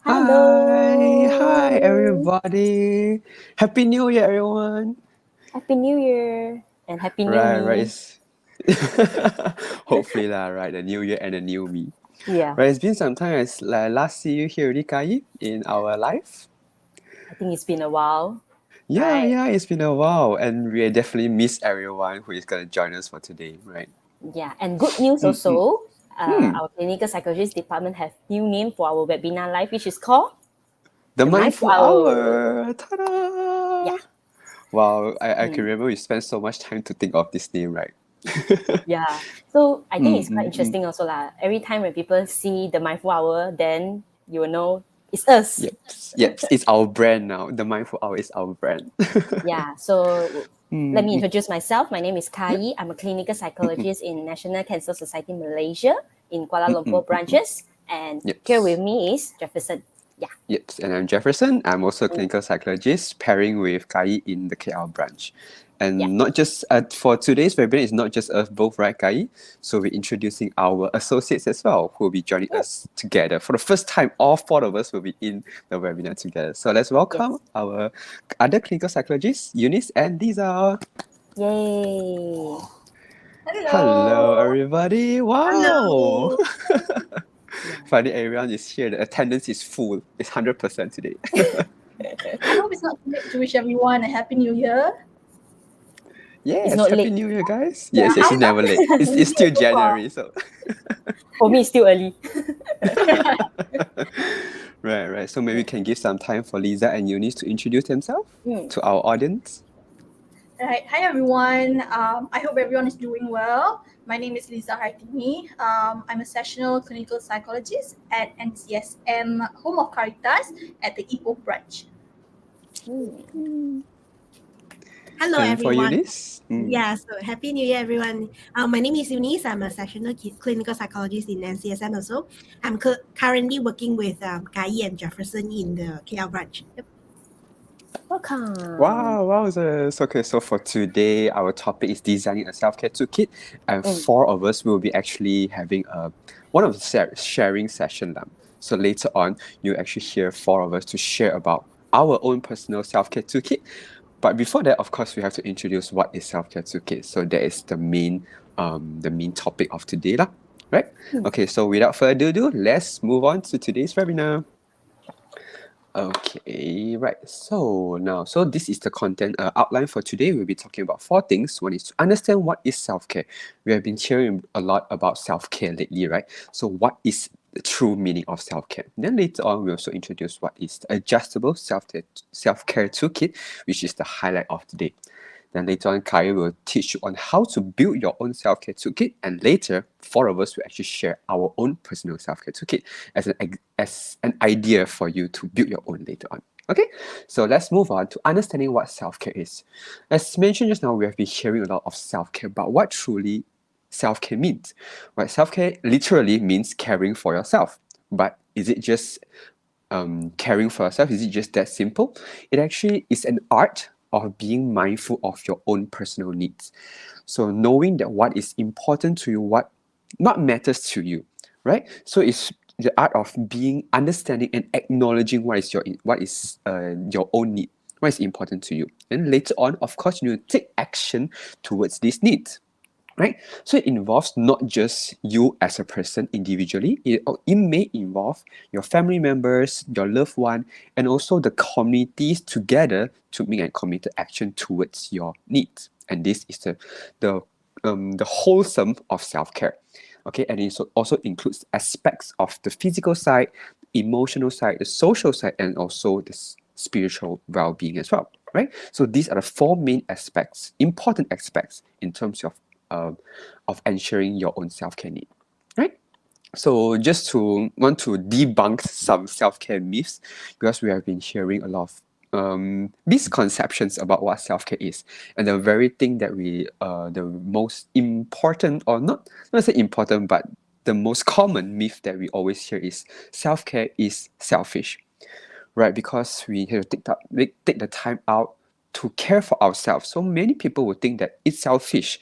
Hi Hello. everybody. Happy New Year, everyone. Happy New Year and Happy New Right, right. Me. It's hopefully lah, right. The new year and the new me. Yeah, Right, it's been some time as last see you here, already, Kai, in our life. I think it's been a while, Yeah, right? yeah, it's been a while, and we definitely miss everyone who is gonna join us for today, right? Yeah, and good news Mm-mm. also. Hmm. Our clinical psychologist department have new name for our webinar live, which is called The the Mindful mindful Hour. hour. Yeah, Ta-da! Wow, I can mm, remember we spent so much time to think of this name, right? yeah. So I think it's quite Mm-mm-mm. interesting also lah. Every time when people see the Mindful Hour, then you will know it's us. Yep, yep. It's our brand now. The Mindful Hour is our brand. Yeah, so let me Mm, introduce myself. My name is yep. Kai. I'm a clinical Mm-mm, psychologist in National Cancer Society Malaysia in Kuala mm-mm, Lumpur mm-mm. branches. And Yep. here with me is Jefferson. Yeah. Yep. And I'm Jefferson. I'm also a Mm, clinical psychologist pairing with Kai in the KL branch. yeah. And not just for today's webinar, it's not just us both, right, Kai? So we're introducing our associates as well, who will be joining Mm, us together. For the first time, all four of us will be in the webinar together. So let's welcome yes. our other clinical psychologists, Eunice and Lisa. Yay. Hello, Hello. everybody. Wow. Hello. Yeah. Finally, everyone is here. The attendance is full. It's 100% today. I hope it's not too late to wish everyone a happy new year. It's Yes, not Happy late. New Year, guys. Yeah, Yes, yes, I it's thought never late. it's It's new still year January, so. For me, it's still early. Right, right. So maybe we can give some time for Lisa and Eunice to introduce themselves Mm. to our audience. Right. Hi everyone. I hope everyone is doing well. My name is Lisa Hartini. I'm a sessional clinical psychologist at NCSM Home of Caritas at the Ipoh branch. Mm. Hello, And for everyone. Eunice, Yeah, so Happy New Year, everyone. My name is Eunice. I'm a sessional clinical psychologist in NCSM also. I'm currently working with Kai and Jefferson in the KL branch. Yep. Welcome. wow, wowzers. Okay, so for today, our topic is designing a self-care toolkit, and Mm. four of us will be actually having one of the sharing session. So later on, you actually hear four of us to share about our own personal self-care toolkit. But before that, of course, we have to introduce what is self-care toolkit. So that is the main topic of today, lah. Right? Okay, so without further ado, let's move on to today's webinar. Okay, right. So this is the content outline for today. We'll be talking about four things. One is to understand what is self-care. We have been hearing a lot about self-care lately, right? So what is the true meaning of self-care? Then later on, we also introduce what is the adjustable self-care toolkit, which is the highlight of today. Then later on, Kai will teach you on how to build your own self-care toolkit. And later, four of us will actually share our own personal self-care toolkit as an idea for you to build your own later on. Okay, so let's move on to understanding what self-care is. As mentioned just now, we have been hearing a lot of self-care, but what truly self-care means? Right, self-care literally means caring for yourself. But is it just caring for yourself? Is it just that simple? It actually is an art of being mindful of your own personal needs. So knowing that what is important to you, what not matters to you, right? So it's the art of being understanding and acknowledging what is your own need, what is important to you. And later on, of course, you need to take action towards these needs. Right? So it involves not just you as a person individually, it may involve your family members, your loved one, and also the communities together to make a committed action towards your needs. And this is the wholesome of self-care. Okay, and it also includes aspects of the physical side, emotional side, the social side, and also the spiritual well-being as well. Right? So these are the four main aspects, important aspects in terms of ensuring your own self-care need, right? So just to want to debunk some self-care myths, because we have been hearing a lot of misconceptions about what self-care is, and the very thing that the most important, or not say important, but the most common myth that we always hear is self-care is selfish, right? Because we have to take the time out to care for ourselves. So many people would think that it's selfish,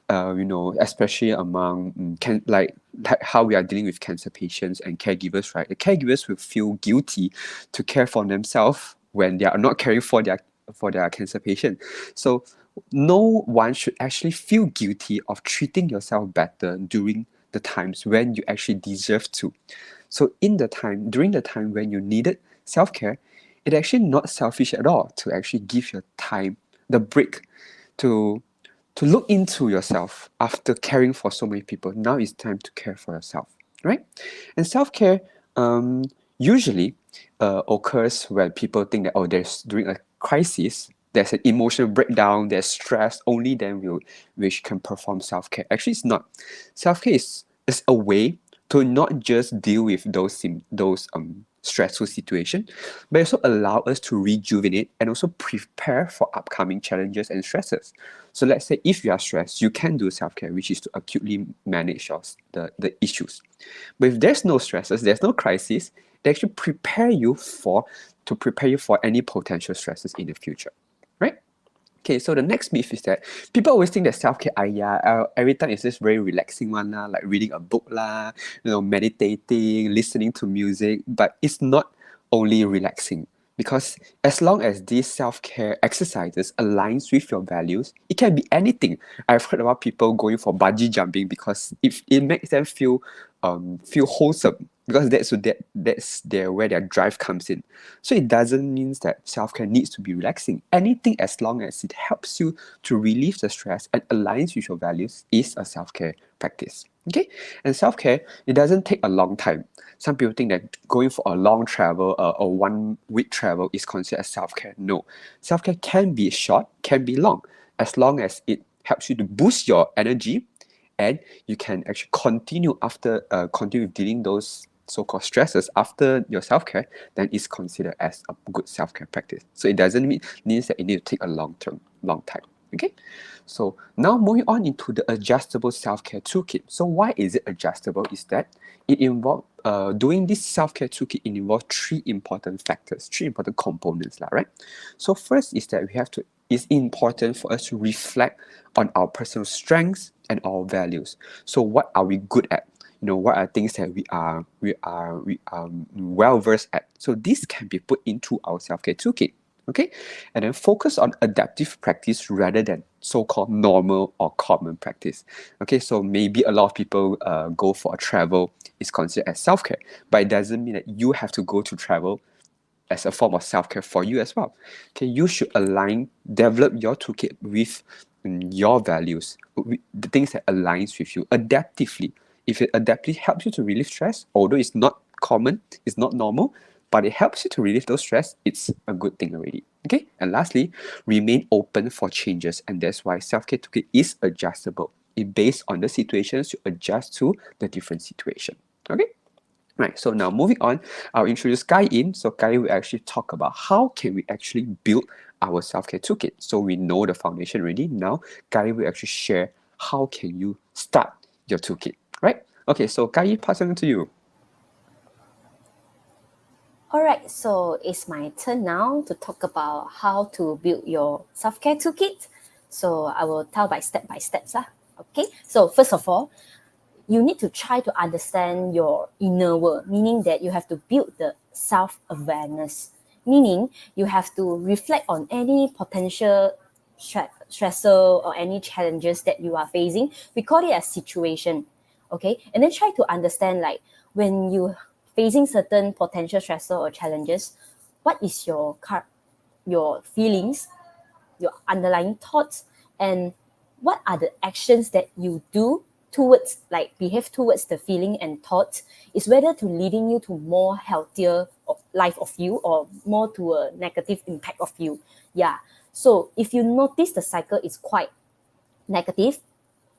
especially among like how we are dealing with cancer patients and caregivers, right? The caregivers will feel guilty to care for themselves when they are not caring for their cancer patient. So no one should actually feel guilty of treating yourself better during the times when you actually deserve to. So during the time when you needed self-care, it's actually not selfish at all to actually give your time the break to look into yourself after caring for so many people. Now it's time to care for yourself, right? And self-care usually occurs when people think that, there's during a crisis, there's an emotional breakdown, there's stress, only then we can perform self-care. Actually, it's not. Self-care is a way to not just deal with those stressful situations, but also allow us to rejuvenate and also prepare for upcoming challenges and stresses. So let's say if you are stressed, you can do self-care, which is to acutely manage the issues. But if there's no stresses, there's no crisis, they actually prepare you for any potential stresses in the future, right? Okay, so the next myth is that people always think that self-care, every time it's just very relaxing one lah, like reading a book lah, meditating, listening to music, but it's not only relaxing. Because as long as these self-care exercises aligns with your values, it can be anything. I've heard about people going for bungee jumping because it makes them feel wholesome, because that's where their drive comes in. So it doesn't mean that self-care needs to be relaxing. Anything as long as it helps you to relieve the stress and aligns with your values is a self-care practice. Okay, and self-care, it doesn't take a long time. Some people think that going for a long travel, a 1 week travel is considered as self-care. No, self-care can be short, can be long, as long as it helps you to boost your energy, and you can actually continue with dealing those so-called stresses after your self-care, then it's considered as a good self-care practice. So it doesn't mean that it needs to take a long time. Okay, so now moving on into the adjustable self-care toolkit. So why is it adjustable? Is that it involves doing this self-care toolkit, it involves three important components, right? So first is that it's important for us to reflect on our personal strengths and our values. So what are we good at? What are things that we are well versed at? So this can be put into our self-care toolkit. Okay, and then focus on adaptive practice rather than so-called normal or common practice. Okay, so maybe a lot of people go for a travel is considered as self-care, but it doesn't mean that you have to go to travel as a form of self-care for you as well. Okay, you should develop your toolkit with your values, the things that aligns with you adaptively. If it adaptively helps you to relieve stress, although it's not common, it's not normal, but it helps you to relieve those stress, it's a good thing already. Okay, and lastly, remain open for changes, and that's why self-care toolkit is adjustable. It based on the situations you adjust to the different situation. Okay. Right, so now moving on, I'll introduce Kai in. So Kai will actually talk about how can we actually build our self-care toolkit. So we know the foundation already. Now Kai will actually share how can you start your toolkit, right? Okay, so Kai, pass on to you. Alright, so it's my turn now to talk about how to build your self-care toolkit. So I will tell by steps. Okay, so first of all, you need to try to understand your inner world, meaning that you have to build the self-awareness, meaning you have to reflect on any potential stressor or any challenges that you are facing. We call it a situation, okay? And then try to understand, like, when you facing certain potential stressor or challenges, what is your feelings, your underlying thoughts, and what are the actions that you do behave towards the feeling and thoughts, is whether to leading you to more healthier life of you or more to a negative impact of you. Yeah. So if you notice the cycle is quite negative,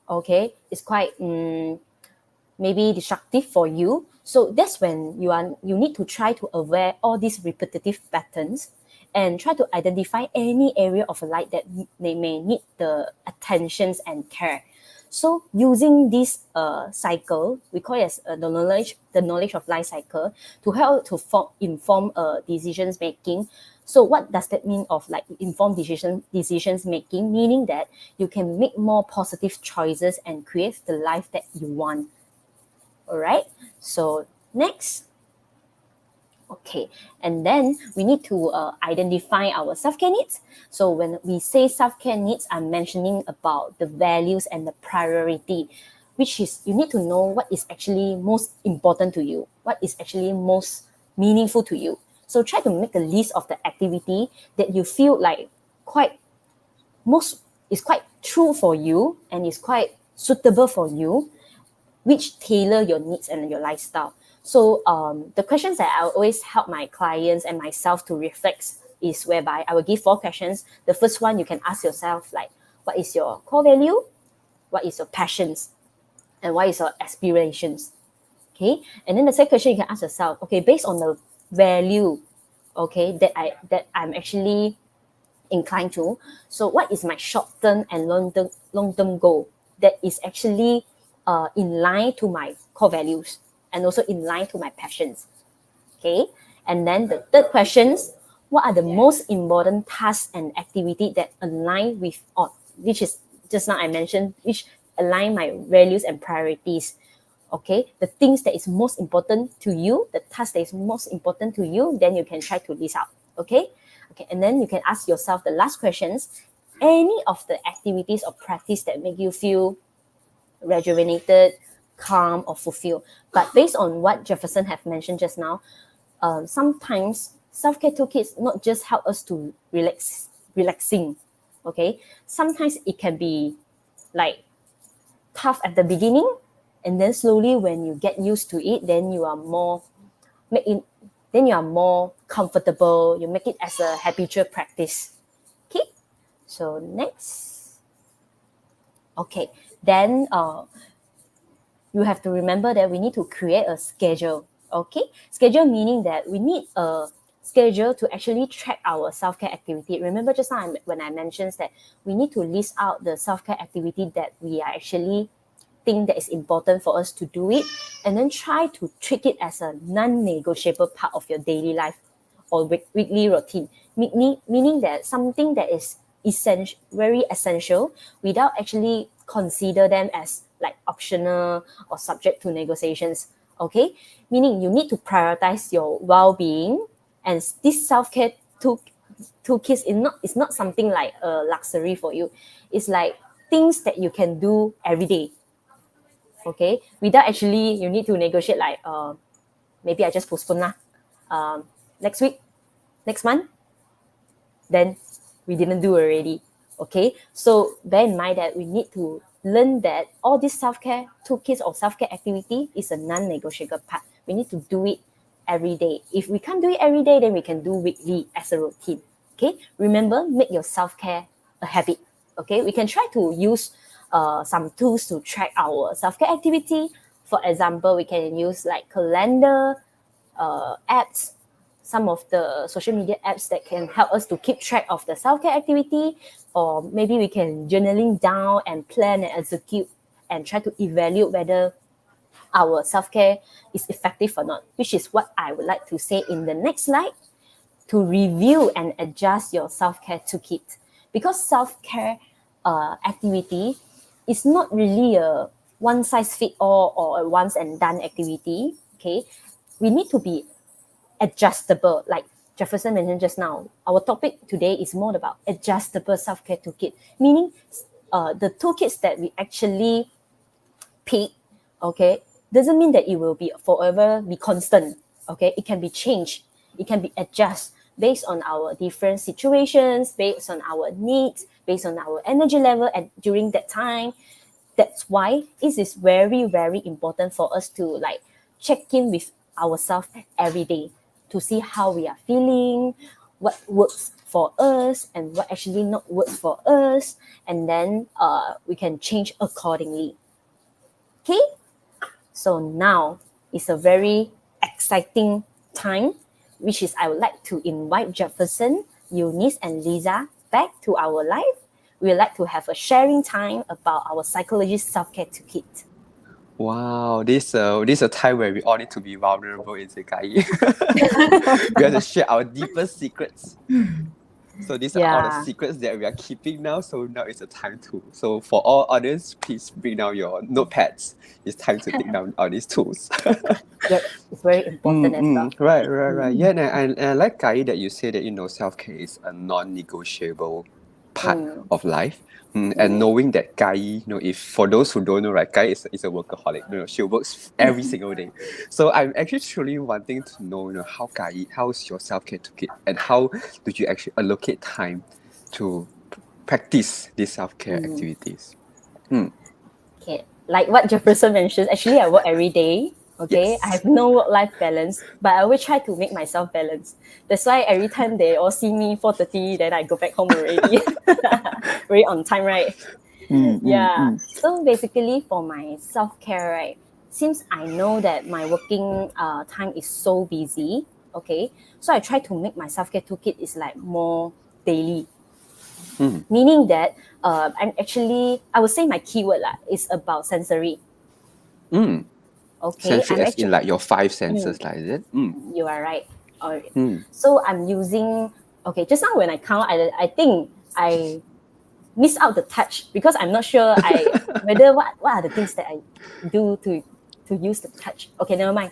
okay, it's quite maybe destructive for you. So that's when you need to try to aware all these repetitive patterns and try to identify any area of life that they may need the attentions and care. So using this cycle, we call it as the knowledge of life cycle, to help to inform decisions making. So what does that mean of like informed decisions making? Meaning that you can make more positive choices and create the life that you want. All right. So next. Okay, and then we need to identify our self-care needs. So when we say self-care needs, I'm mentioning about the values and the priority, which is you need to know what is actually most important to you, what is actually most meaningful to you. So try to make a list of the activity that you feel like quite most is quite true for you and is quite suitable for you, which tailor your needs and your lifestyle. So the questions that I always help my clients and myself to reflect is whereby I will give 4 questions. The first one you can ask yourself like, what is your core value? What is your passions? And what is your aspirations? Okay. And then the second question you can ask yourself, okay, based on the value, okay, that I'm actually inclined to. So what is my short-term and long-term goal that is actually in line to my core values and also in line to my passions? Okay. And then the third questions, what are the most important tasks and activity that align with, or which is just now I mentioned, which align my values and priorities. Okay, the things that is most important to you, the task that is most important to you, then you can try to list out. Okay, and then you can ask yourself the last questions. Any of the activities or practice that make you feel rejuvenated, calm, or fulfilled. But based on what Jefferson have mentioned just now, sometimes self-care toolkits not just help us to relaxing. Okay, sometimes it can be like tough at the beginning, and then slowly when you get used to it, then you are more then you are more comfortable. You make it as a habitual practice. Okay, so next. Okay, then you have to remember that we need to create a schedule. Okay, schedule meaning that we need a schedule to actually track our self-care activity. Remember just now when I mentioned that we need to list out the self-care activity that we are actually think that is important for us to do it, and then try to treat it as a non-negotiable part of your daily life or weekly routine, meaning that something that is essential, very essential, without actually consider them as like optional or subject to negotiations. Okay, meaning you need to prioritize your well-being, and this self-care toolkit is not something like a luxury for you. It's like things that you can do every day. Okay, without actually you need to negotiate like maybe I just postpone lah, next week, next month, then we didn't do already. Okay, so bear in mind that we need to learn that all this self-care toolkits or self-care activity is a non-negotiable part. We need to do it every day. If we can't do it every day, then we can do weekly as a routine. Okay, remember, make your self-care a habit. Okay, we can try to use some tools to track our self-care activity. For example, we can use like calendar apps, some of the social media apps that can help us to keep track of the self-care activity, or maybe we can journaling down and plan and execute and try to evaluate whether our self-care is effective or not, which is what I would like to say in the next slide, to review and adjust your self-care toolkit. Because self-care activity is not really a one-size-fits-all or a once and done activity. Okay, we need to be adjustable. Like Jefferson mentioned just now, our topic today is more about adjustable self-care toolkit, meaning the toolkits that we actually pick, okay, doesn't mean that it will be forever be constant. Okay, it can be changed, it can be adjusted based on our different situations, based on our needs, based on our energy level and during that time. That's why it is very, very important for us to like check in with ourselves every day to see how we are feeling, what works for us and what actually not works for us, and then we can change accordingly. Okay, so now is a very exciting time, which is I would like to invite Jefferson, Eunice, and Lisa back to our live. We would like to have a sharing time about our psychologist self-care toolkit. Wow, this is a time where we all need to be vulnerable, is it, Kai? We have to share our deepest secrets. So these are all the Yeah. secrets that we are keeping now. So now is the time to. So for all others, please bring down your notepads. It's time to take down all these tools. Yep. It's very important as well. Right. Yeah, and I like Kai that you say that self care is a non-negotiable part Mm. of life. And knowing that Kai, if for those who don't know, right, Kai is a workaholic. She works every single day. So I'm actually truly wanting to know, how Kai, how's your self care toolkit, and how do you actually allocate time to practice these self care activities? Okay. Like what Jefferson mentioned, actually I work every day. Okay. Yes. I have no work-life balance, but I always try to make myself balance. That's why every time they all see me 4:30, then I go back home already. Very on time, right? Yeah. So basically for my self-care, right, since I know that my working time is so busy, okay, so I try to make my self-care toolkit is like more daily. Meaning that I'm actually, I would say my keyword is about sensory. Okay, Sensory I'm as in actually, like your five senses, like, is it? you are right. So I'm using, okay, just now when I count, I think I miss out the touch because I'm not sure whether what are the things that I do to use the touch. Okay, never mind.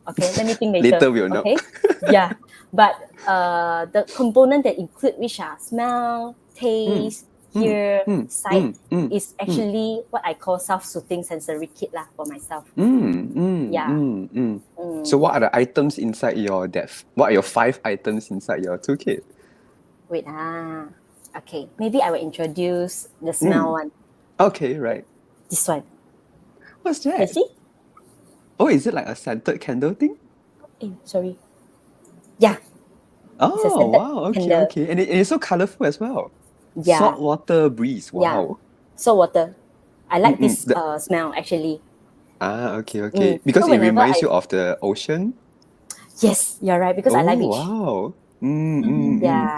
Okay, let me think later. Later we'll know. Okay, yeah, but the component that include which are smell, taste, hear, sight is actually what I call self-soothing sensory kit lah for myself. Yeah. So what are the items inside what are your 5 items inside your toolkit? Wait, okay, maybe I will introduce the smell one. Okay, right. This one. What's You that? see? Oh, is it like a scented candle thing? Sorry. Yeah. It's a Oh, scented wow. Okay, candle. okay. And it's so colorful as well. Yeah. Saltwater breeze. Yeah. Wow. Salt water. I like this The- smell actually. Okay. Because So it whenever reminds you of the ocean. yes, you're right, because I like beach. Wow. Yeah.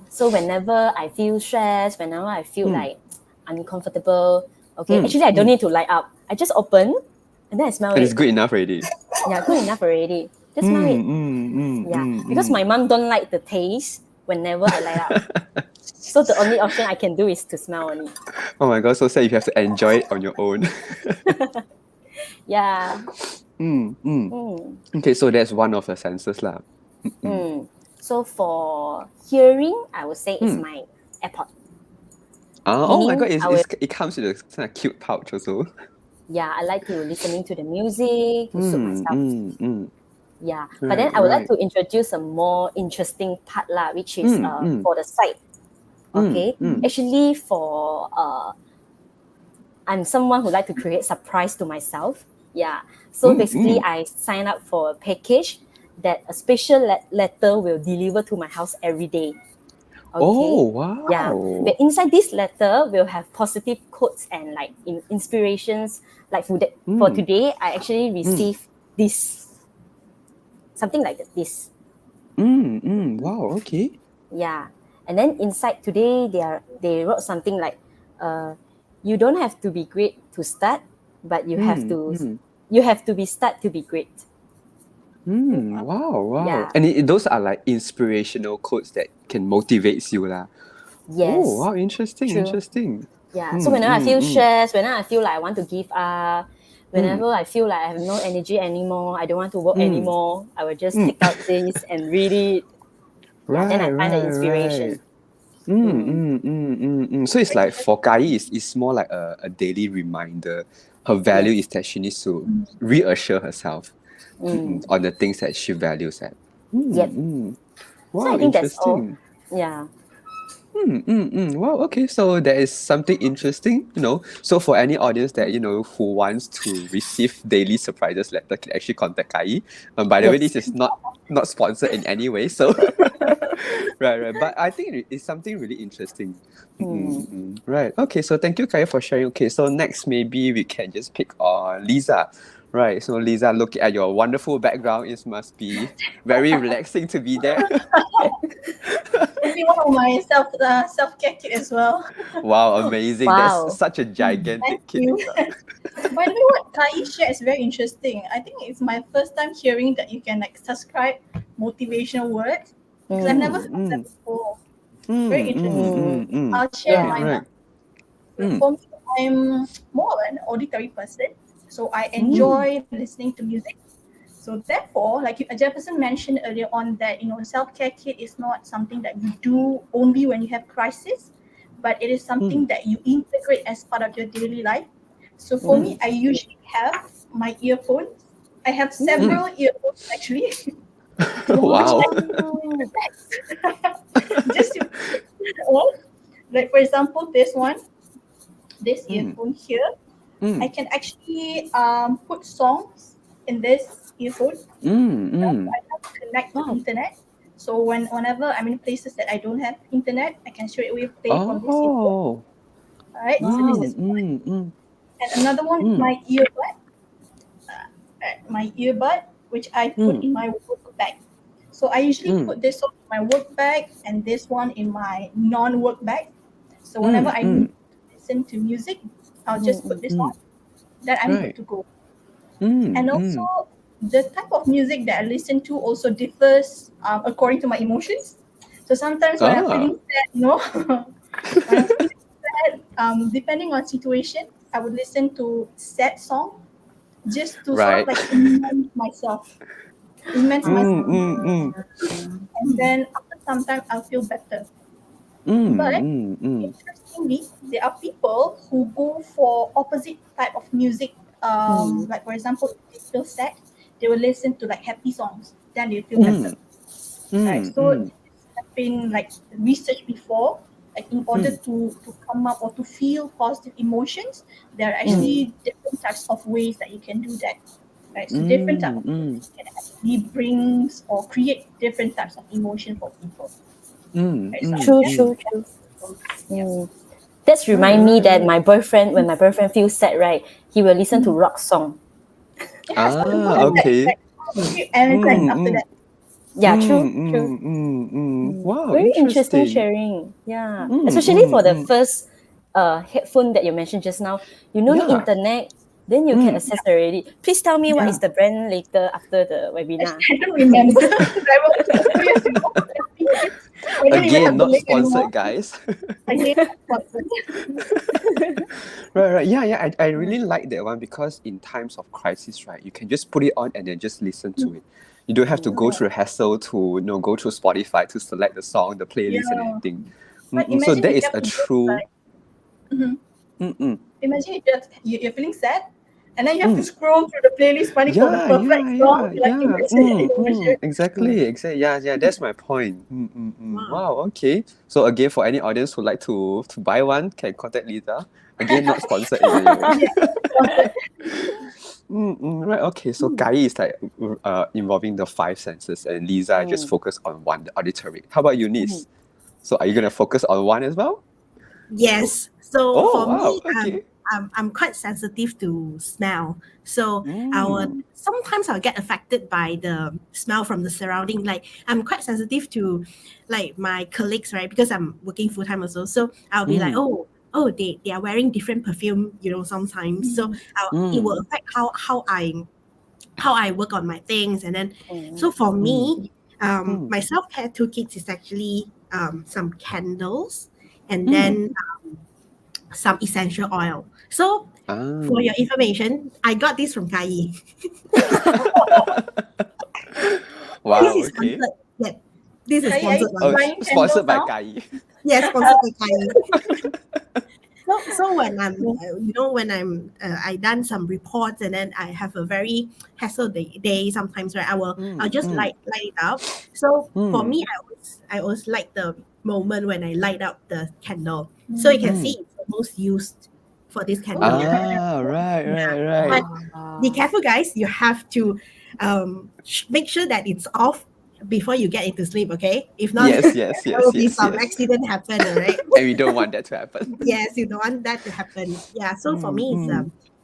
So whenever I feel stressed, whenever I feel like uncomfortable, okay, actually I don't need to light up. I just open and then I smell And it. it's good enough already. Yeah, good enough already. Just smell it. Yeah. Because my mom don't like the taste whenever I light up. So the only option I can do is to smell only. Oh my god, so sad you have to enjoy it on your own. Yeah. Okay, so that's one of the senses lah. So for hearing, I would say it's my AirPod. Oh my god, Meaning it comes with a kind of cute pouch also. Yeah, I like to listening to the music to suit myself. Yeah, but then Right, I would like right. to introduce a more interesting part lah, which is for the site. Okay, actually for I'm someone who like to create surprise to myself. Yeah, so basically I sign up for a package that a special letter will deliver to my house every day. Okay. Oh, wow. Yeah, but inside this letter will have positive quotes and like inspirations. Like for today, I actually received this, something like this. Wow, okay. Yeah, and then inside today they wrote something like, you don't have to be great to start, but you have to be start to be great. Wow. Yeah. And those are like inspirational quotes that can motivate you lah. Yes. Oh, wow, interesting. Yeah. So whenever I feel stressed, whenever I feel like I want to give up, whenever I feel like I have no energy anymore, I don't want to work anymore, I will just take out this and read it. Yeah, then I find the inspiration. So it's like for Kai, it's more like a daily reminder. Her value is that she needs to reassure herself on the things that she values at. Yep. Wow, So I think that's all. interesting. Yeah. Wow, okay, so there is something interesting, So for any audience that, who wants to receive daily surprises letter can actually contact Kai. By the way, this is not sponsored in any way, so right. But I think it's something really interesting. Right. Okay, so thank you, Kai, for sharing. Okay, so next maybe we can just pick on Lisa. Right. So Lisa, looking at your wonderful background, it must be very relaxing to be there. maybe one of my self-care kit as well. Wow, amazing. Wow. That's such a gigantic Thank kit. you. By the way, what Kai shared is very interesting. I think it's my first time hearing that you can like subscribe motivational words because I've never heard that before. Very interesting. I'll share Yeah. mine. Right. For me, I'm more of an auditory person, so I enjoy listening to music. So therefore, like Jefferson mentioned earlier on, that self-care kit is not something that you do only when you have crisis, but it is something that you integrate as part of your daily life. So for me, I usually have my earphones. I have several earphones actually. Wow. Just to like for example, this earphone here, I can actually put songs in this earphone. I have to connect to internet. So whenever I'm in places that I don't have internet, I can straight away play from this earphone. Oh. Alright, so this is one. And another one is my earbud. My earbud, which I put in my work bag. So I usually put this one in my work bag and this one in my non-work bag. So whenever I need to listen to music, I'll just put this on. Then I'm good to go. And also, the type of music that I listen to also differs according to my emotions. So sometimes when I'm feeling sad, when I'm feeling sad, depending on situation, I would listen to sad song just to sort of like immerse myself. And then after some time, I'll feel better. But interestingly, there are people who go for opposite type of music. Like for example, if they feel sad, they will listen to like happy songs. Then they feel better. Right. So this has been like researched before. Like in order to come up or to feel positive emotions, there are actually different types of ways that you can do that. Right. So different types of music can actually bring or create different types of emotion for people. Right, so True. That's remind me that my boyfriend, when my boyfriend feels sad, right, he will listen to rock song. Okay. And after that. Yeah, true. Wow, Very interesting interesting. sharing. Yeah, especially for the first headphone that you mentioned just now. You no need Yeah. internet, then you can access already. Please tell me what is the brand later after the webinar. I don't remember. That was 2 years ago. I don't even Again, have the not link sponsored, anymore. guys. Again, not sponsored. Right. Yeah. I really like that one because in times of crisis, right, you can just put it on and then just listen to it. You don't have to go through hassle to go through Spotify to select the song, the playlist, and everything. Like, So imagine that if is you have a to go, true. like, imagine if you're feeling sad, and then you have to scroll through the playlist finding for the perfect song to like immerse your Exactly. Yeah. That's my point. Wow. Okay. So again, for any audience who'd like to buy one, can contact Lisa. Again, not sponsored in any way. Right. Okay. So Kai is like involving the 5 senses, and Lisa just focus on one, the auditory. How about you, Nis? So are you gonna focus on one as well? Yes. So Oh for wow. me, Okay. I'm quite sensitive to smell. So sometimes I'll get affected by the smell from the surrounding. Like I'm quite sensitive to like my colleagues, right? Because I'm working full time also. So I'll be like, they are wearing different perfume, sometimes. So it will affect how I work on my things. And then so for me, my self-care toolkit is actually some candles and then some essential oil. So for your information, I got this from Kai. Wow. This is Okay. sponsored. Yeah, this is Kai, are you sponsored by buying Sponsored candles by now? Kai. yes, sponsored by Kai. So when I'm, when I done some reports and then I have a very hassle day sometimes, right? I'll just light it up. So for me, I always like the moment when I light up the candle. So you can see it's almost used for this candle. Right. But be careful, guys. You have to make sure that it's off before you get into sleep, okay? If not, Yes. there will be some accident happen, all right? And we don't want that to happen. Yes, you don't want that to happen. Yeah. So for me, it's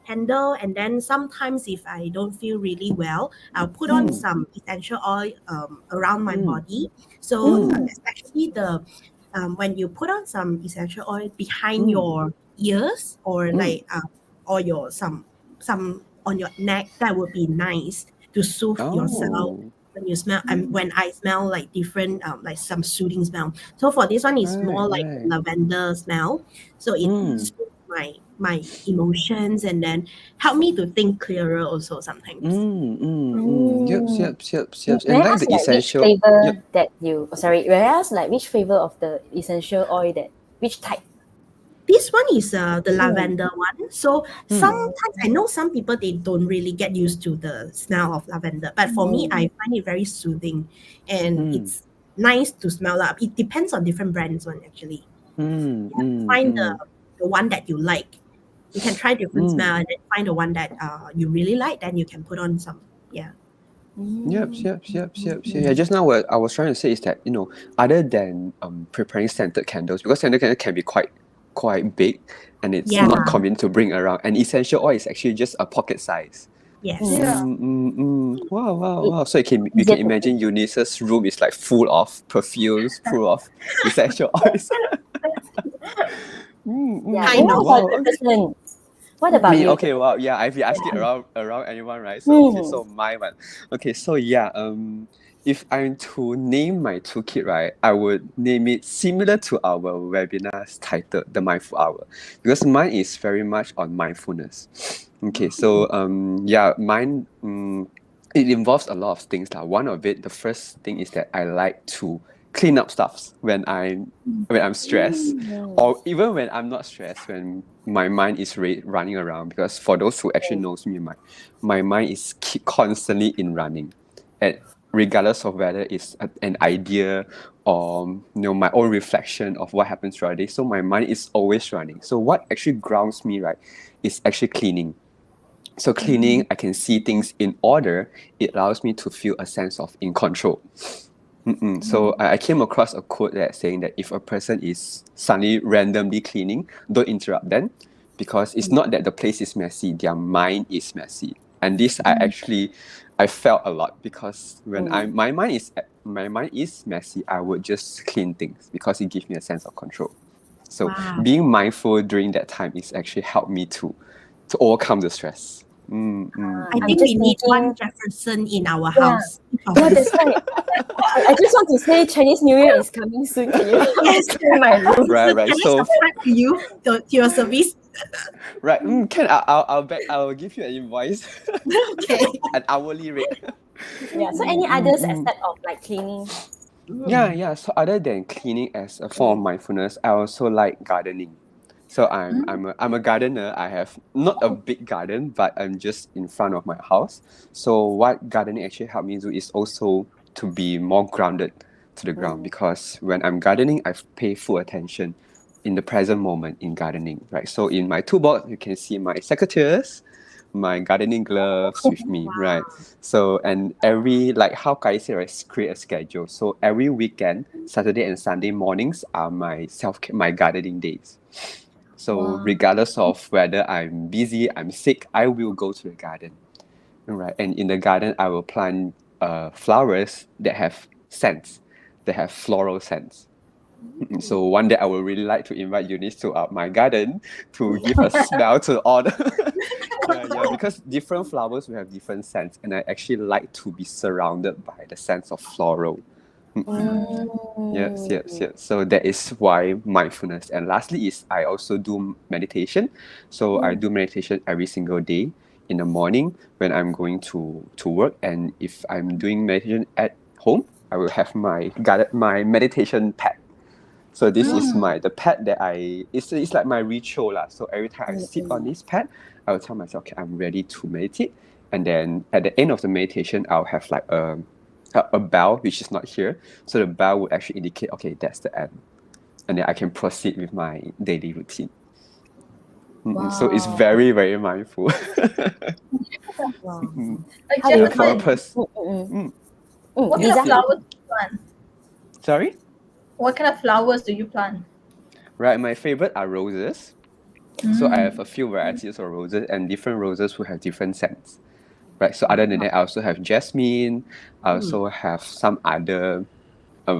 candle, and then sometimes if I don't feel really well, I'll put on some essential oil around my body. So especially the when you put on some essential oil behind your ears or like or your some on your neck, that would be nice to soothe yourself Oh, when you smell when I smell like different like some soothing smell. So for this one is right, more like right. lavender smell. So it Mm, soothes my emotions and then help me to think clearer also sometimes. Yep, Mm. yep, yep, yep. May And I like ask the like which essential, yep. flavor that you sorry, may I ask like which flavor of the essential oil that which type? This one is the Mm. lavender one. So Mm, sometimes I know some people they don't really get used to the smell of lavender, but for me, Mm. I find it very soothing, and mm, it's nice to smell up. It depends on different brands one actually. Find the one that you like. You can try different mm. smell and then find the one that you really like. Then you can put on some. Yeah. Yep, Mm. yep, yep, yep, yep. Yeah, just now what I was trying to say is that, other than preparing scented candles, because scented candle can be quite big and it's Yeah. not convenient to bring around. And essential oil is actually just a pocket size. Yes. Yeah. Wow, wow, It, wow. So you easier can to imagine Eunice's room is like full of perfumes, full of essential oils. yeah. Then Kind Oh what of. about wow, okay. Jefferson? What about Me, you? okay, wow, yeah, I've been asking around anyone, right? So okay, Mm. so my one. Okay, so yeah, if I'm to name my toolkit, right, I would name it similar to our webinar's title, The Mindful Hour, because mine is very much on mindfulness. Okay, so yeah, mine it involves a lot of things. Like one of it, the first thing is that I like to clean up stuffs when I'm stressed, Mm. or even when I'm not stressed, when my mind is running around. Because for those who actually knows me, my mind is constantly in running, and regardless of whether it's an idea or my own reflection of what happens throughout the day. So my mind is always running. So what actually grounds me, right, is actually cleaning. So cleaning, I can see things in order. It allows me to feel a sense of in control. So I came across a quote that's saying that if a person is suddenly randomly cleaning, don't interrupt them, because it's not that the place is messy, their mind is messy. And this I felt a lot, because when my mind is messy, I would just clean things because it gives me a sense of control. So Wow. being mindful during that time is actually helped me to overcome the stress. I I'm think just we need one thinking. Jefferson in our Yeah. house. Each of Yeah, us. that's right. I just want to say Chinese New Year is coming soon. Can you Yes. clean my room? Right, right. Can I So subscribe to you to your service? right, can I'll give you an invoice, Okay. an hourly rate. Yeah. So any others except of like cleaning? Yeah, yeah. So other than cleaning as a form of mindfulness, I also like gardening. So I'm a gardener. I have not a big garden, but I'm just in front of my house. So what gardening actually helped me do is also to be more grounded to the ground, because when I'm gardening, I pay full attention in the present moment in gardening, right? So in my toolbox, you can see my secateurs, my gardening gloves with me, right? So and every, like how Kai said, right, create a schedule. So every weekend, Saturday and Sunday mornings are my gardening days. So Wow. regardless of whether I'm busy, I'm sick, I will go to the garden, right? And in the garden, I will plant flowers that have scents, that have floral scents. So one day I would really like to invite Eunice to my garden to give a smell to all the yeah, because different flowers will have different scents, and I actually like to be surrounded by the sense of floral. Yes, yes, Mm. yes. So that is why mindfulness. And lastly is I also do meditation. So I do meditation every single day in the morning when I'm going to work. And if I'm doing meditation at home, I will have my meditation pad. So this is the pad that it's like my ritual lah. So every time I sit on this pad, I will tell myself, okay, I'm ready to meditate. And then at the end of the meditation, I'll have like a bell which is not here. So the bell would actually indicate, okay, that's the end. And then I can proceed with my daily routine. So it's Wow. very, very mindful. Wow. Like How do you For a Jefferson, find? person. what kind Lisa, of how do you flowers find? do you plant? Sorry? What kind of flowers do you plant? Right, my favorite are roses. So I have a few varieties of roses, and different roses will have different scents. Right. So other than that, I also have jasmine. I also have some other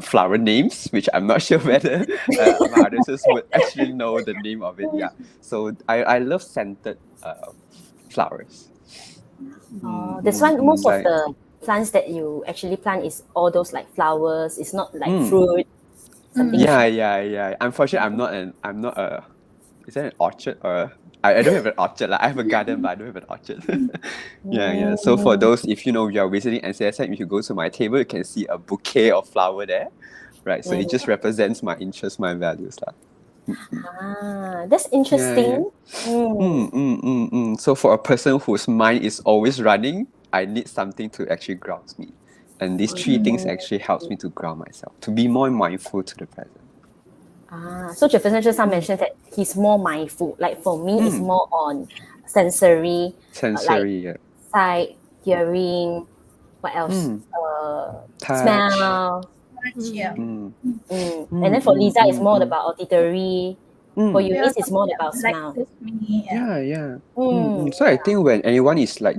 flower names, which I'm not sure whether my audiences would actually know the name of it. Yeah. So I love scented flowers. This one, most of Like the plants that you actually plant is all those like flowers. It's not like mm, fruit, something. yeah. Unfortunately, I'm not a. Is that an orchard or? I don't have an orchard. Like I have a garden, but I don't have an orchard. Yeah. So for Mm. those, if you know you are visiting NCSM, if you go to my table, you can see a bouquet of flower there. Right. So it just represents my interests, my values, lah. That's Yeah. interesting. Mm. So for a person whose mind is always running, I need something to actually ground me. And these three things actually helps me to ground myself, to be more mindful to the present. So Jefferson just now mentioned that he's more mindful. Like for me, it's more on sensory, like Sensory, yeah. sight, hearing, what else? Touch. Smell. Yeah. And then for Lisa, it's more about auditory. For Eunice, it's more about Like smell. this me. Yeah. So I think when anyone is like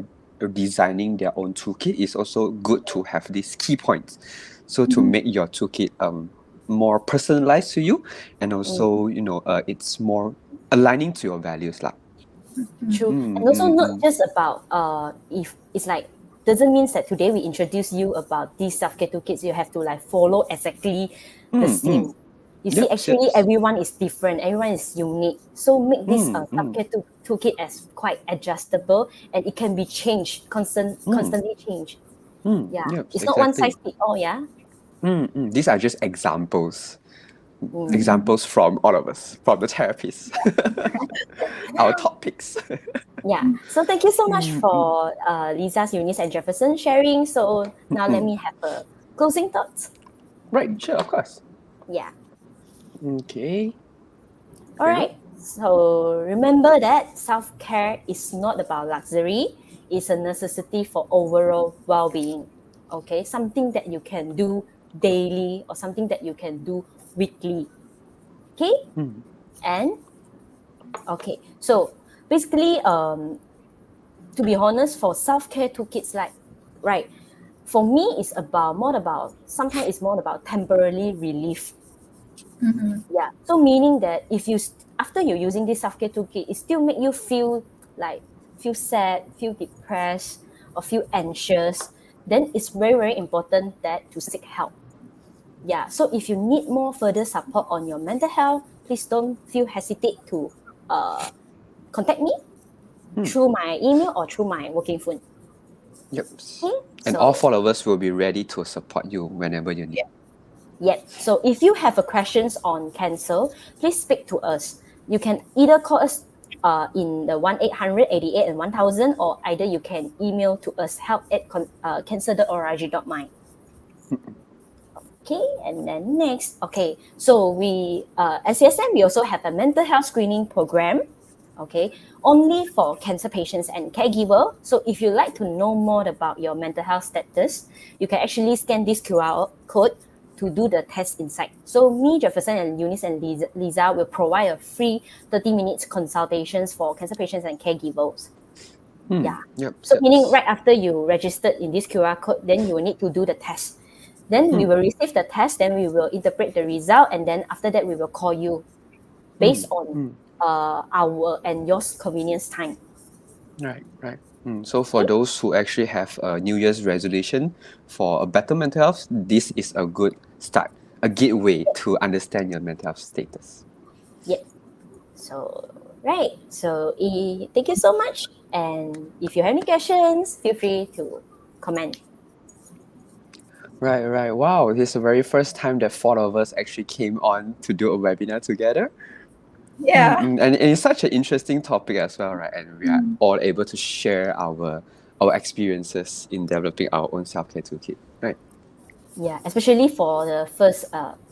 designing their own toolkit, it's also good to have these key points. So to make your toolkit more personalized to you, and also it's more aligning to your values, lah. True. And also not just about if it's like doesn't mean that today we introduce you about these self-care toolkits, you have to like follow exactly the same. You see, Yep. actually everyone is different, everyone is unique. So make this self-care toolkit as quite adjustable, and it can be changed, constantly changed. Yeah. Yep, It's not one exactly. size fit all, yeah. These are just examples. Examples from all of us, from the therapists. Our top picks. Yeah. So thank you so much for Lisa's, Eunice, and Jefferson sharing. So now let me have a closing thoughts. Right, sure, of course. Yeah. Okay. All right. So remember that self-care is not about luxury. It's a necessity for overall well-being. Okay. Something that you can do daily or something that you can do weekly. Okay. And okay. So basically, to be honest, for self-care toolkits, like, right, for me, it's sometimes it's more about temporary relief. Yeah. So meaning that if you, after you're using this self-care toolkit, it still make you feel sad, feel depressed, or feel anxious, then it's very, very important that to seek help. Yeah. So if you need more further support on your mental health, please don't feel hesitate to contact me through my email or through my working phone. Yep. Okay? And all four of us will be ready to support you whenever you need. Yep. So if you have a questions on cancer, please speak to us. You can either call us in the 1-800-88 and 1000, or either you can email to us help@cancer.org.my. Okay, and then next, okay, so we SCSM, we also have a mental health screening program, okay, only for cancer patients and caregiver. So if you'd like to know more about your mental health status, you can actually scan this QR code to do the test inside. So me, Jefferson, and Eunice and Lisa will provide a free 30 minutes consultations for cancer patients and caregivers. Yeah. Yep. So meaning right after you registered in this QR code, then you will need to do the test. Then we will receive the test, then we will interpret the result, and then after that we will call you based on our and your convenience time. Right. So for those who actually have a New Year's resolution for a better mental health, this is a good start, a gateway to understand your mental health status. Yep. So, right. So, thank you so much. And if you have any questions, feel free to comment. Right. Wow, this is the very first time that four of us actually came on to do a webinar together. Yeah. And it's such an interesting topic as well, right? And we are all able to share our experiences in developing our own self-care toolkit, right? Yeah, especially for the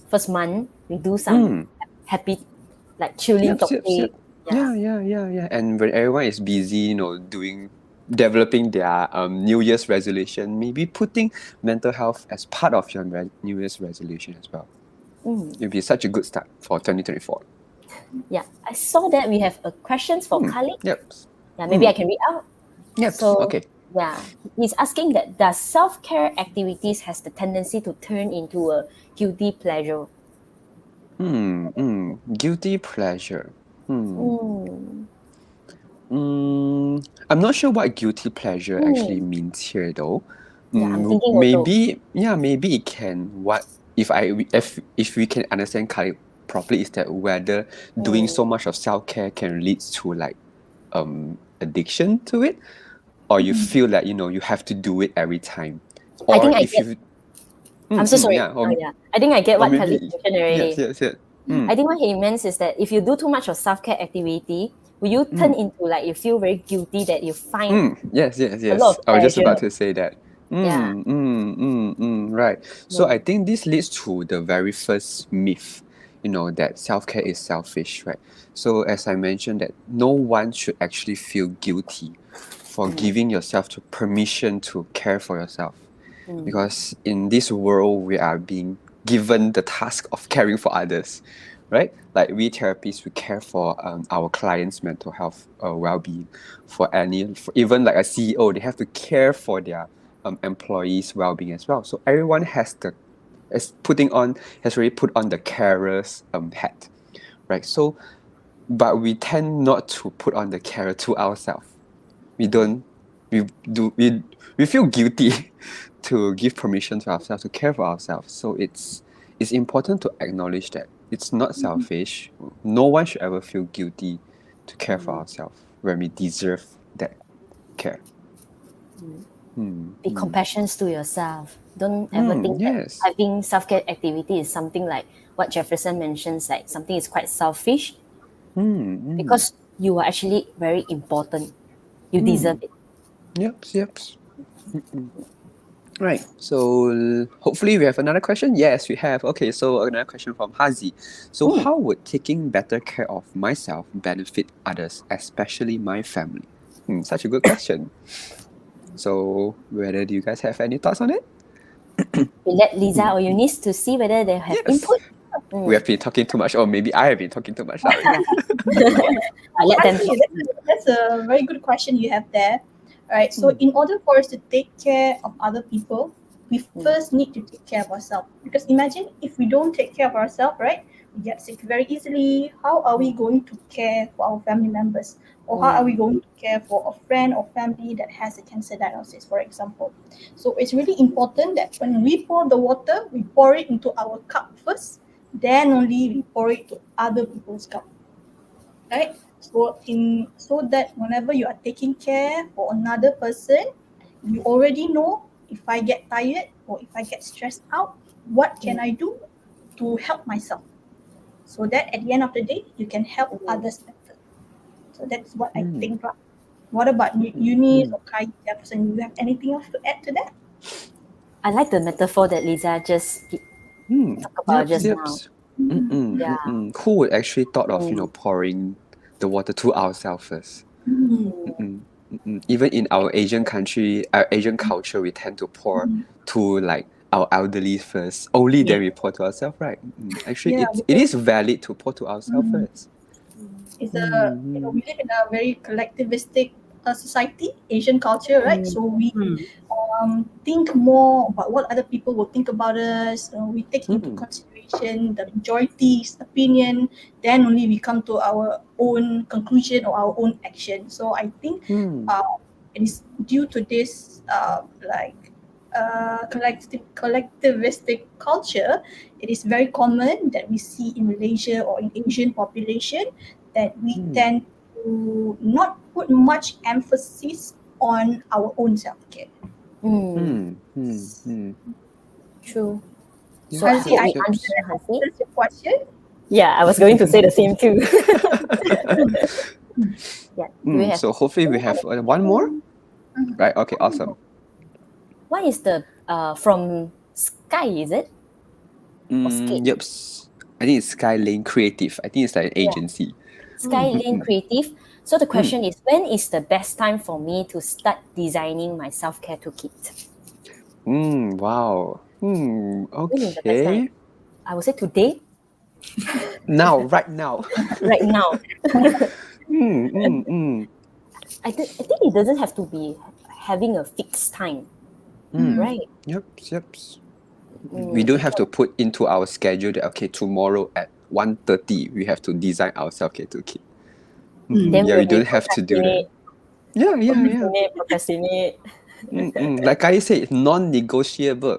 first month, we do some happy, like chilling topic. Yep. Yeah. And when everyone is busy, developing their New Year's resolution, maybe putting mental health as part of your New Year's resolution as well. It'll be such a good start for 2024. Yeah, I saw that we have a questions for Khalid. Yep. Yeah, maybe I can read out. Yep. So Okay. yeah, he's asking that does self-care activities has the tendency to turn into a guilty pleasure? Guilty pleasure. Mm. I'm not sure what guilty pleasure actually Mm. means here though. Yeah, I'm thinking also. Maybe it can if we can understand Khalid properly is that whether doing so much of self-care can lead to like addiction to it, or you feel that you have to do it every time, I or think I if get. you I'm so sorry. yeah, Oh yeah, I think I get or what Khalid maybe mentioned already. yes. I think what he means is that if you do too much of self-care activity, will you turn into like you feel very guilty that you find Yes, a lot yes. of I was just about pleasure? to say that. Yeah. Right. So Mm. I think this leads to the very first myth, that self-care is selfish, right? So as I mentioned that no one should actually feel guilty for giving yourself to permission to care for yourself. Because in this world we are being given the task of caring for others, right? Like we therapists, we care for our clients' mental health well-being. For even like a CEO, they have to care for their employees' well-being as well. So everyone has already put on the carer's hat, right? So, but we tend not to put on the carer to ourselves. We don't we do we feel guilty to give permission to ourselves to care for ourselves. So it's important to acknowledge that it's not selfish. No one should ever feel guilty to care for ourselves when we deserve that care. Be compassionate to yourself. Don't ever think that Yes. having self-care activity is something like what Jefferson mentions, like something is quite selfish because you are actually very important. You deserve it. Yep. Right. So hopefully we have another question. Yes, we have. Okay, so another question from Hazi. So how would taking better care of myself benefit others, especially my family? Such a good question. So whether do you guys have any thoughts on it? We let Lisa or Eunice to see whether they have Yes. input. We have been talking too much, or maybe I have been talking too much. Sorry. Yeah. I let them Actually, talk. that's a very good question you have there. Right. So, in order for us to take care of other people, we first need to take care of ourselves. Because imagine if we don't take care of ourselves, right? We get sick very easily. How are we going to care for our family members? Or how are we going to care for a friend or family that has a cancer diagnosis, for example? So, it's really important that when we pour the water, we pour it into our cup first, then only we pour it to other people's cup, right? So that whenever you are taking care for another person, you already know if I get tired or if I get stressed out, what can I do to help myself? So that at the end of the day, you can help others better. So that's what I think. Right? What about Eunice or Kai Jefferson? Do you have anything else to add to that? I like the metaphor that Lisa just talked about Yep. just now. Yeah. Who would actually thought of Mm. pouring the water to ourselves first? Mm. Even in our Asian culture, we tend to pour to like our elderly first. Only Yeah. then we pour to ourselves, right? Actually, Yeah, it because is valid to pour to ourselves first. it's we live in a very collectivistic society, Asian culture, right? So we think more about what other people will think about us. We take into consideration the majority's opinion. Then only we come to our own conclusion or our own action. So I think it is due to this collectivistic culture. It is very common that we see in Malaysia or in Asian population that we tend to not put much emphasis on our own self-care. True. Yep, So I Hansi, hope I we yep. answer Hansi. answered your question. Yeah, I was going to say the same too. Yeah. Do we have So hopefully we have one more. Right. Okay. Awesome. what is the from Sky, is it? Or Skate? Yep. I think it's Skylane Creative. I think it's like an Yeah. agency. Skylane Creative. So the question is, when is the best time for me to start designing my self-care toolkit? Wow. When is the best time? Okay. I would say today. Now, right now. right now. Mm. I think it doesn't have to be having a fixed time, right? Yep. We Mm, don't it have to put into our schedule that, okay, tomorrow at 1:30 we have to design our self-care toolkit. Then Yeah, we'll we be don't have to do that. Yeah. procrastinate. Like I said, it's non-negotiable.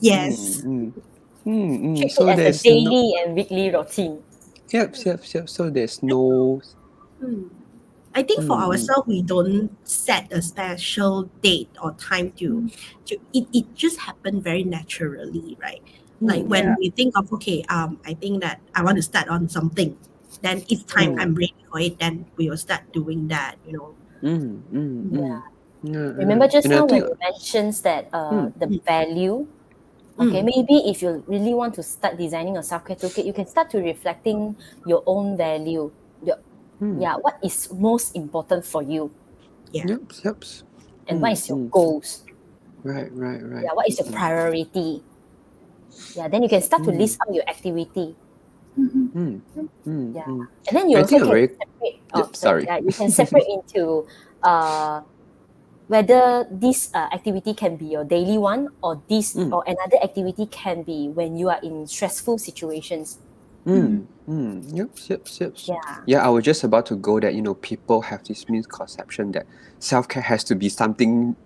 Yes. Treat it So as a there's no. daily and weekly routine. Yep. So there's no. I think for Mm. ourselves, we don't set a special date or time to it just happened very naturally, right? Like when we think of, okay, I think that I want to start on something, then it's time I'm ready for it, then we will start doing that, you know. Remember just And I now when think. you mentioned that the value. Mm. Okay, maybe if you really want to start designing a self-care toolkit, you can start to reflecting your own value. What is most important for you, Yeah. Yep. and what is your goals? Right. Yeah, what is your priority? Yeah, then you can start to list out your activity. Yeah, and then you I also think I'm can very. separate. Yep, sorry. Yeah, you can separate into whether this activity can be your daily one, or this or another activity can be when you are in stressful situations. Yep. Yeah. Yeah, I was just about to go that, people have this misconception that self-care has to be something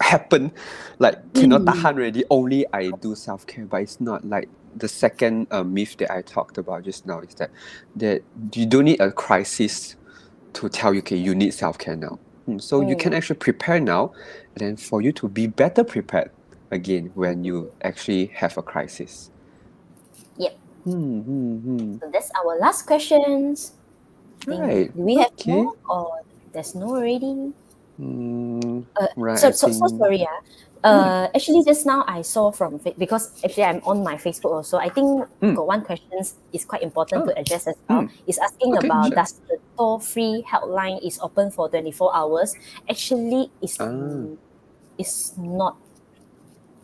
happen, like cannot tahan already, only I do self-care, but it's not. Like the second myth that I talked about just now is that you don't need a crisis to tell you, okay, you need self-care now. So you can actually prepare now, and then for you to be better prepared again when you actually have a crisis. Yep. Hmm. So that's our last questions. Right. Do we have Okay. more, or there's no already? Right. So I think. sorry. Actually, just now I saw from because actually I'm on my Facebook also. I think got one question is quite important to address as well. It's asking Okay, about, sure. does the toll-free helpline is open for 24 hours? Actually, it's not.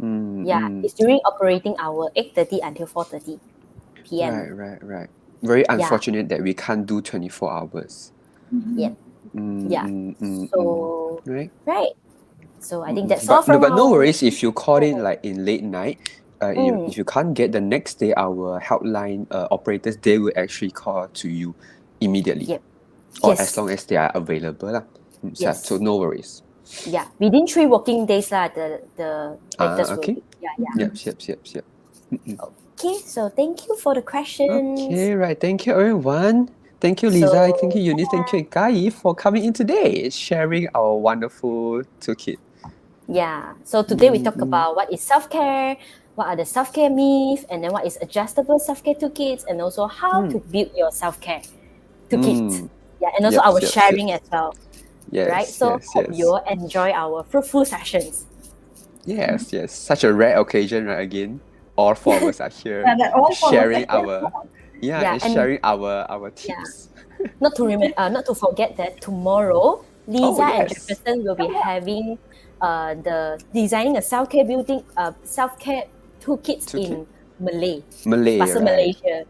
It's during operating hour 8:30 until 4:30 p.m. Right. Very unfortunate that we can't do 24 hours. Yeah. So Right. right. So I think that's all But from no our. worries if you call in like in late night. If you can't get the next day, our helpline operators, they will actually call to you immediately, Yep. or Yes. as long as they are available lah. Yes. So no worries. Yeah, within 3 working days lah. The latest will Okay. be. Yeah. Yep. Okay, so thank you for the questions. Okay, right. Thank you, everyone. Thank you, Lisa. Thank you, Eunice. Thank you, Kai, for coming in today, sharing our wonderful toolkit. Yeah. So today we talk about what is self-care, what are the self-care myths, and then what is adjustable self-care toolkits, and also how to build your self-care toolkit. Yeah, and also our sharing as well. Yes, right? So yes. hope you enjoy our fruitful sessions. Yes. Such a rare occasion, right? Again, all four of us are here that all four of us sharing are here. our and and sharing our tips. Not to forget that tomorrow, Lisa and yes. Jefferson will be having the designing a self-care self-care toolkits in Malay, Bahasa right. Malaysia.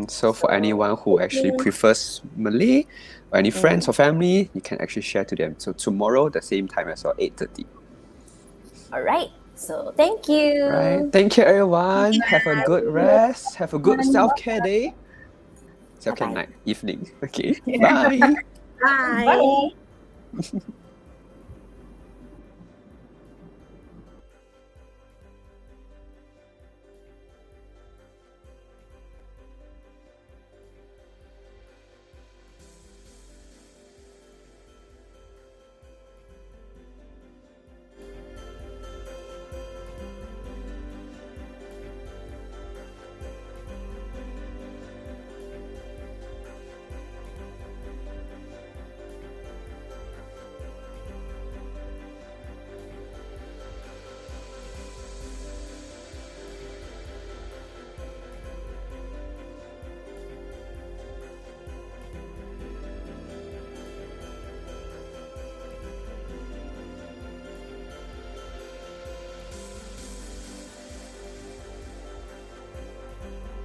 So for anyone who actually prefers Malay, or any friends or family, you can actually share to them. So tomorrow, the same time as well, 8:30. All right. So thank you. Right. Thank you, everyone. Have a good rest. Have a good self-care day. Self-care night, evening. Okay. Bye. Bye. Bye.